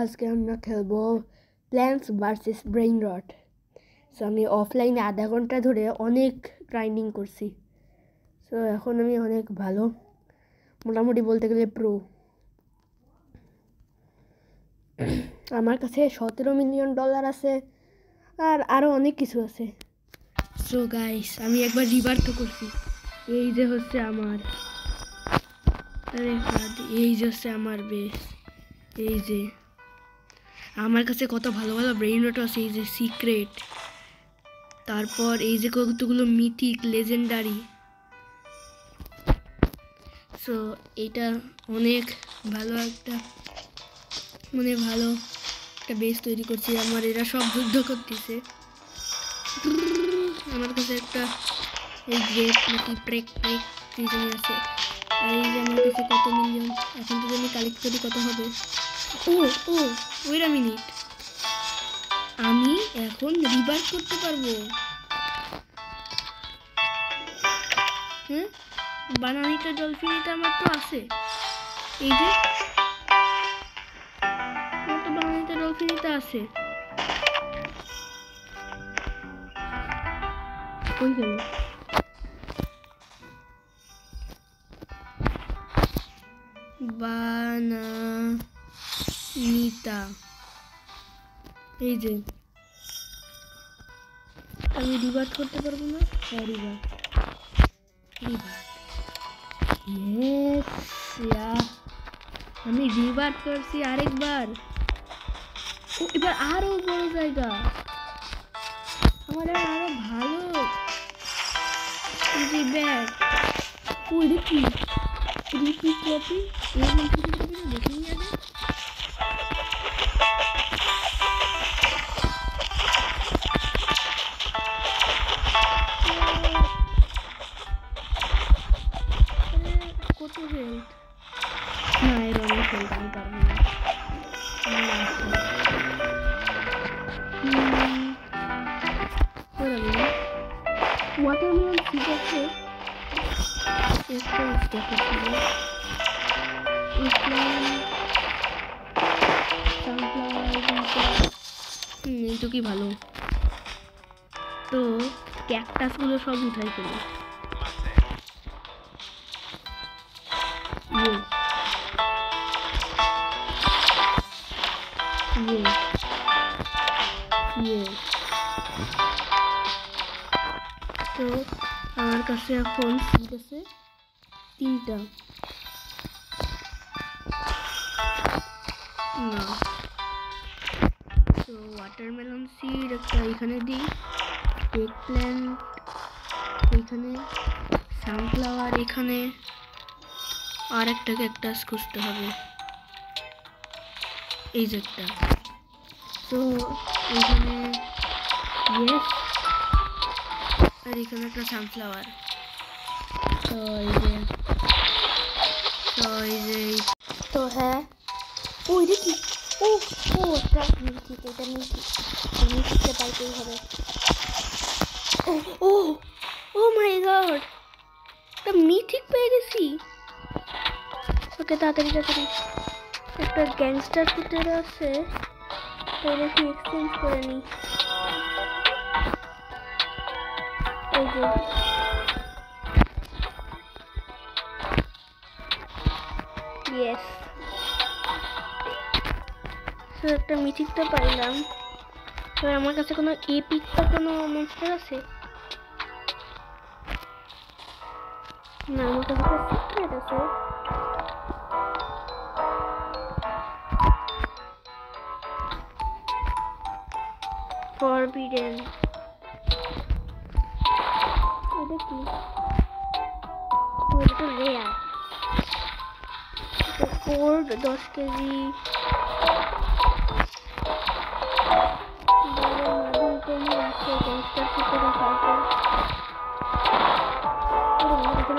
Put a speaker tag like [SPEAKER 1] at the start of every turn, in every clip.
[SPEAKER 1] আজকে আমরা খেলবো plants versus brain rot. So আমি অফলাইনে আধা ঘন্টা ধরে অনেক গ্রাইন্ডিং করছি। সো এখন আমি অনেক ভালো, মোটামুটি বলতে গেলে প্রো। আমার কাছে $17 মিলিয়ন আছে আর আরও অনেক কিছু আছে। সো গাইস, আমি একবার রিবার্থ করছি। এই যে হচ্ছে আমার, এই যে হচ্ছে আমার বেস। এই যে আমার কাছে কত ভালো ভালো ব্রেইন রট আছে। এই যে সিক্রেট, তারপর এই যে কতগুলো মিথিক লেজেন্ডারি। সো এটা অনেক ভালো একটা ভালো একটা বেস তৈরি করছি। আমার এরা সব যুদ্ধ করতেছে। আমার কাছে একটা এই গ্রেট নাকি প্রেক রিজনে আছে। আর এই যে আমার কাছে কত মিলিয়ন, এখন যদি আমি কালেক্ট করি কত হবে? ওয়েট আ মিনিট, আমি এখন রিভার্স করতে পারবো। হ্যাঁ, বানানিটা ডলফিনিটা আমার তো আছে। এই যে আমার তো বানানিটা ডলফিনিটা আছে। কই গেল? বানানিটা এই যে আমি রিভার্ট করতে পারবো না। হ্যাঁ, রিভার্ট। আমি রিভার্ট করছি আরেকবার। এবার আরো বড় জায়গা, আমার আরো ভালো। এই যে ব্যাগ, এটা কি? রিপিট কপি, দেখে নিয়ে আগে। কত হেলথ? না, এর অনেক হেলথ, আমি পারবো না। ওয়াটারমেলন সিড আছে, এই তো কি ভালো। তো ক্যাকটাসগুলো সব উঠাই ফেলি। তো আমার কাছে এখন সিড আছে 3টা। না, তো ওয়াটারমেলন সিড একটা এখানে দিই, এগ প্ল্যান্ট এইখানে, সানফ্লাওয়ার এখানে, আর একটা ক্যাকটাস খুঁজতে হবে, এই যে একটা। তো এইখানে ইয়েস, আর এখানে একটা সানফ্লাওয়ার। তো এই যে তো হ্যাঁ, এটা কি? একটা মিথিক, এটা মিথিককে পাইতেই হবে। ও মাই গড, একটা মিথিক পেয়ে গেছি। ওকে, তাড়াতাড়ি একটা গ্যাংস্টার ফুটের আছে, তাহলে কি এক্সচেঞ্জ করে নিই। এই যে ইয়েস, সো একটা মিথিকটা পাইলাম। তো আমার কাছে কোনো এপিক বা কোনো মনস্টার আছে? না, আমার কাছে সিক্রেট আছে। ফরবিডেন, এটা কি? এটা তো রেয়ার। কোড 10 কেজি,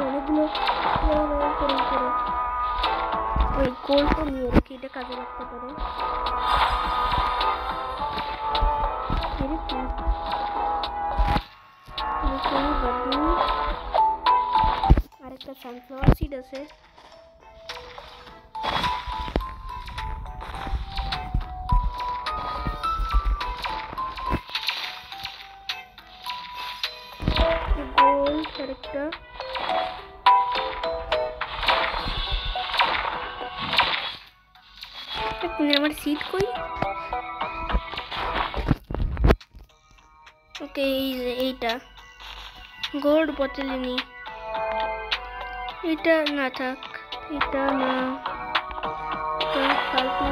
[SPEAKER 1] অনেকগুলো ওই গোলটা নিয়ে রেখে, এটা কাজে লাগতে পারে। আরেকটা সানফ্লাওয়ার সিড আছে। একটা আমার সিট কই ওকে এই যে এইটা গোল্ড বোতলিনি এটা না থাক এটা না ফালতু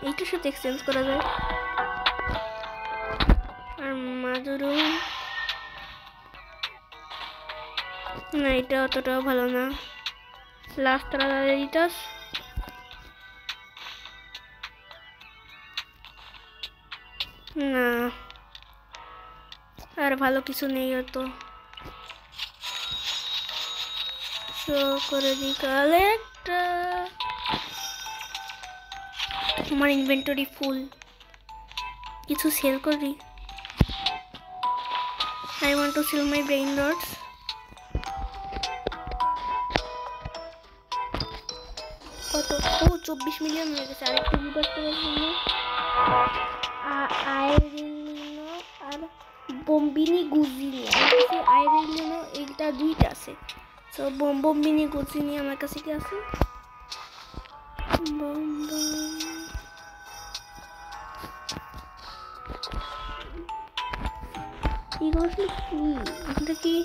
[SPEAKER 1] এইটার সাথে এক্সচেঞ্জ করা যায় আর মাদুরু না এটা অতটাও ভালো না লাস্ট তারাদিটাস না আর ভালো কিছু নেই হতো শো করে দিই কালেক্ট আমার ইনভেন্টরি ফুল কিছু সেল করি I want to sell my brain rods কত ও 24 মিলিয়ন হয়ে গেছে আরেকটু বিবাদ করার জন্য আইরিনো আর বম্বিনি গুজিনি আমার কাছে আইরিনো এইটা দুইটা আছে সো বম্বিনি গুজিনি আমার কাছে কি আছে এটা কি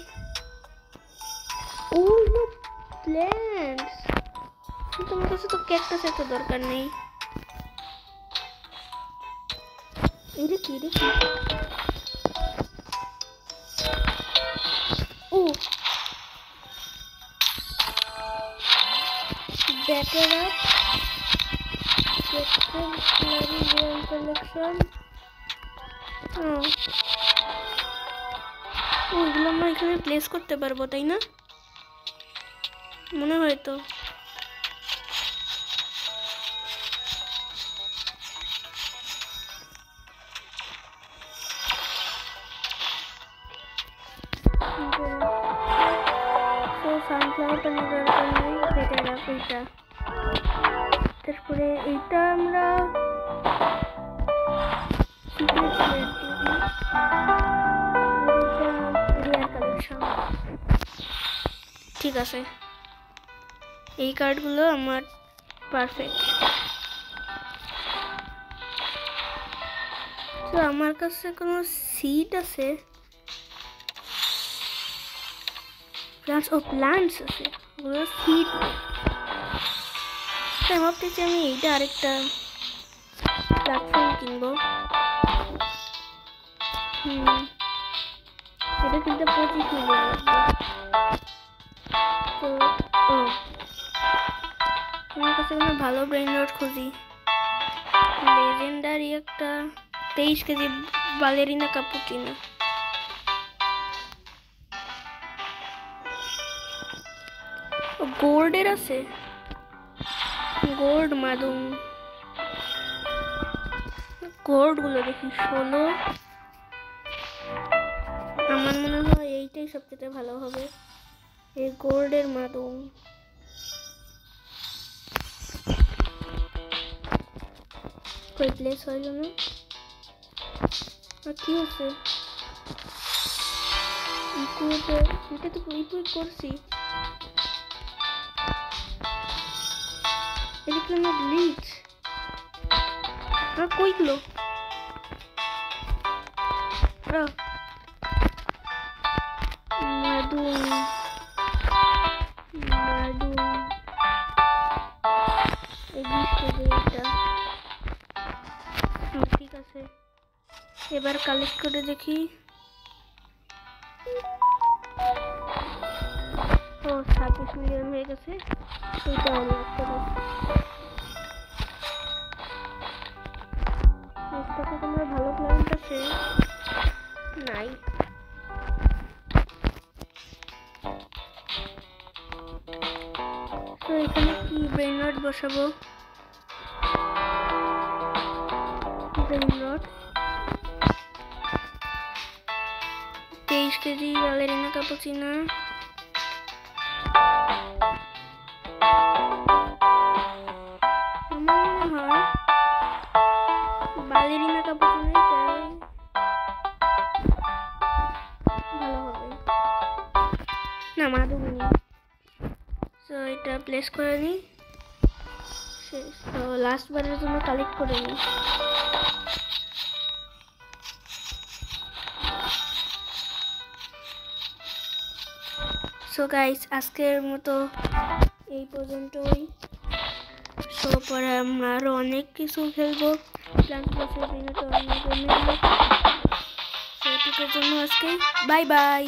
[SPEAKER 1] ও নো প্ল্যান্টস তোমার কাছে তো ক্যাকটাস এত দরকার নেই এটা কি ও better up collection ওইগুলো আমরা এখানে প্লেস করতে পারবো তাই না মনে হয় তো সানফ্লাওয়ার পানির দরকার নেই বেটার আপ এইটা তারপরে এইটা আমরা ঠিক আছে এই কার্ডগুলো আমার পারফেক্ট তো আমার কাছে কোনো সিড আছে প্লান্টস আছে ওগুলো সিড তাই ভাবতেছি আমি এইটা আরেকটা প্ল্যাটফর্ম কিনবো এটা কিনতে 25 মিলিয়ন লাগবে তো আমার কাছে কোনো ভালো ব্রেন রড খুঁজি লেজেন্ডারি একটা 23 কেজি বালেরিনা কাপুচিনো গোল্ডের আছে গোল্ড মাদুম গোল্ড গুলো দেখি 16 আমার মনে হয় এইটাই সবচেয়ে ভালো হবে এই গোল্ডের মাদুম কই প্লেস হইল না আর কি আছে এটা তো ইকুইপ করছি এটা না ব্লিচ আর কইগুলো মাদুম ঠিক আছে এবার কালেক্ট করে দেখি ও 26 মিলিয়ন হয়ে গেছে এইটা অনেক তোমরা ভালো প্ল্যান্ট আছে নাই তো এখানে কি ব্রেন রড বসাবো ব্রেন রড 23 কেজি বালেরিনা কাপুচিনো আমার মনে হয় বালেরিনা কাপুচিনোটাই ভালো হবে না মাধুমণি। সো এটা প্লেস করে নিই, শেষ। তো লাস্ট বারের জন্য কালেক্ট করে নিই। সো গাইস আজকের মতো এই পর্যন্তই। সো পরে আমরা আরও অনেক কিছু খেলবো প্ল্যান্ট প্লাসের জন্য। সেটির জন্য আজকে বাই বাই।